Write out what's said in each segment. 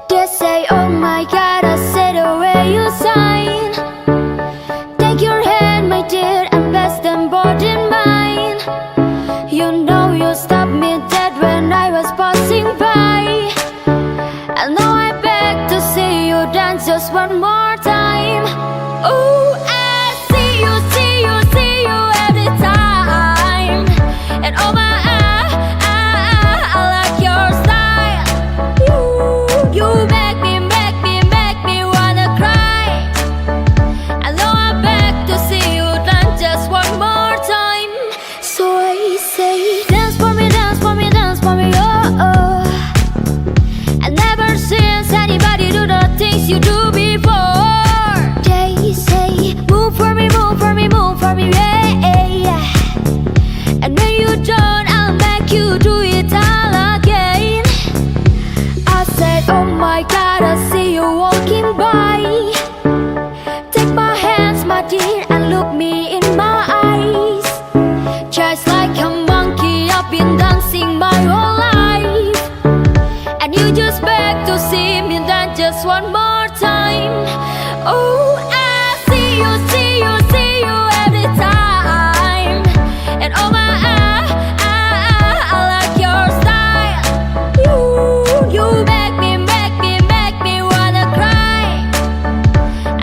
They say, oh my God, I said the way you sign. Take your hand, my dear, and best them both in mine. You know you stopped me dead when I was passing by. And now I beg to see you dance just one more time. Ooh, I see you, see you, see you every time. And oh my, I like your style. You make me wanna cry. And now I beg to see you dance just one more time. So I say, dance for me, dance for me, dance for me, oh, oh. I never seen anybody do the things you do before. They say, move for me, move for me, move for me, yeah, yeah. And when you don't, I'll make you do it all again. I said, oh my God, I see you walking by. Take my hands, my dear, and look me in my eyes. Just like a monkey, I've been dancing my whole life. And you just beg to see me dance just one more time. Oh, I see you, see you, see you every time. And oh my, I like your style. You make me wanna cry.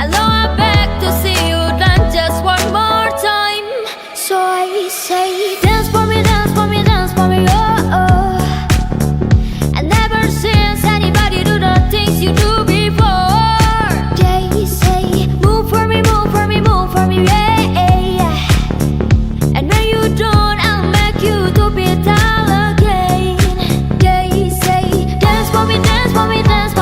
I know I beg to see you dance just one more time. So I say, dance for me, dance for me, dance for me, oh, oh. I never seen anybody do the things you do before. They say, move for me, move for me, move for me, yeah, yeah. And when you don't, I'll make you do it all again. They say, dance for me, dance for me, dance for me.